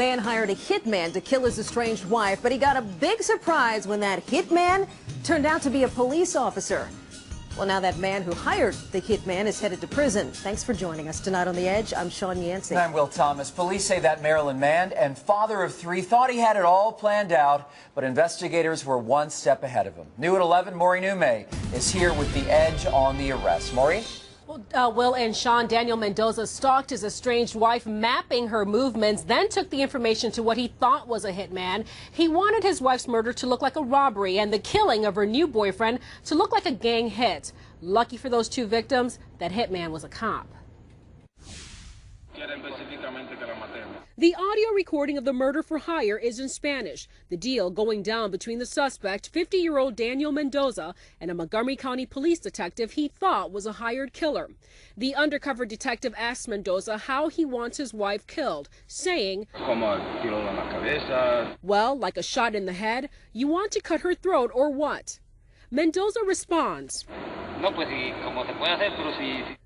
Man hired a hitman to kill his estranged wife, but he got a big surprise when that hitman turned out to be a police officer. Well, now that man who hired the hitman is headed to prison. Thanks for joining us tonight on The Edge. I'm Sean Yancey. And I'm Will Thomas. Police say that Maryland man and father of three thought he had it all planned out, but investigators were one step ahead of him. New at 11, Maureen Ume is here with The Edge on the arrest. Maureen? Well, Will and Sean, Daniel Mendoza stalked his estranged wife, mapping her movements, then took the information to what he thought was a hitman. He wanted his wife's murder to look like a robbery and the killing of her new boyfriend to look like a gang hit. Lucky for those two victims, that hitman was a cop. The audio recording of the murder for hire is in Spanish. The deal going down between the suspect, 50-year-old Daniel Mendoza, and a Montgomery County police detective he thought was a hired killer. The undercover detective asked Mendoza how he wants his wife killed, saying, well, like a shot in the head, you want to cut her throat or what? Mendoza responds,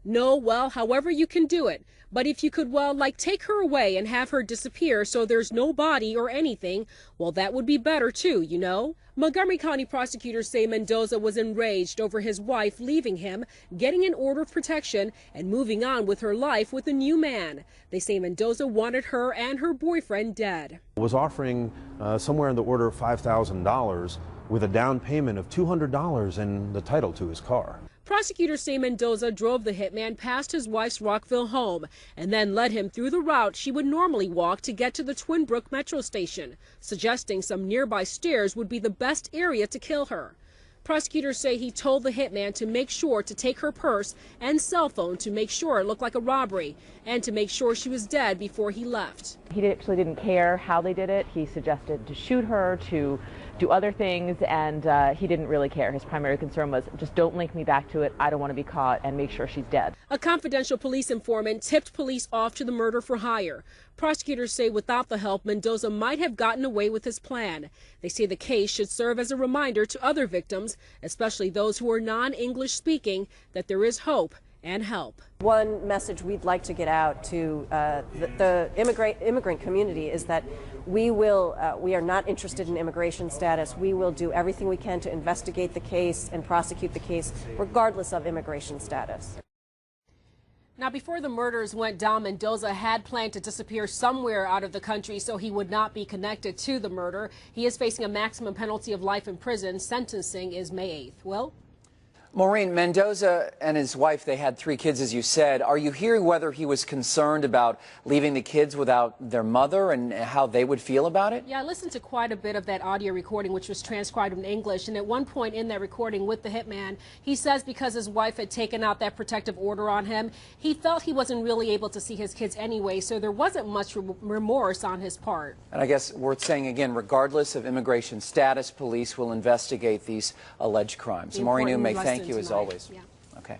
no, well, however you can do it. But if you could, well, like take her away and have her disappear so there's no body or anything, well, that would be better too, you know? Montgomery County prosecutors say Mendoza was enraged over his wife leaving him, getting an order of protection, and moving on with her life with a new man. They say Mendoza wanted her and her boyfriend dead. Was offering somewhere in the order of $5,000 with a down payment of $200 and the title to his car. Prosecutors say Mendoza drove the hitman past his wife's Rockville home and then led him through the route she would normally walk to get to the Twin Brook metro station, suggesting some nearby stairs would be the best area to kill her. Prosecutors say he told the hitman to make sure to take her purse and cell phone to make sure it looked like a robbery and to make sure she was dead before he left. He actually didn't care how they did it. He suggested to shoot her, to do other things, and he didn't really care. His primary concern was just don't link me back to it. I don't want to be caught, and make sure she's dead. A confidential police informant tipped police off to the murder for hire. Prosecutors say without the help, Mendoza might have gotten away with his plan. They say the case should serve as a reminder to other victims, especially those who are non-English speaking, that there is hope and help. One message we'd like to get out to the immigrant community is that we are not interested in immigration status. We will do everything we can to investigate the case and prosecute the case regardless of immigration status. Now, before the murders went down, Mendoza had planned to disappear somewhere out of the country so he would not be connected to the murder. He is facing a maximum penalty of life in prison. Sentencing is May 8th. Will? Maureen, Mendoza and his wife, they had three kids, as you said. Are you hearing whether he was concerned about leaving the kids without their mother and how they would feel about it? Yeah, I listened to quite a bit of that audio recording, which was transcribed in English. And at one point in that recording with the hitman, he says because his wife had taken out that protective order on him, he felt he wasn't really able to see his kids anyway. So there wasn't much remorse on his part. And I guess worth saying again, regardless of immigration status, police will investigate these alleged crimes. Maureen Ume, thank you as always. Yeah. Okay.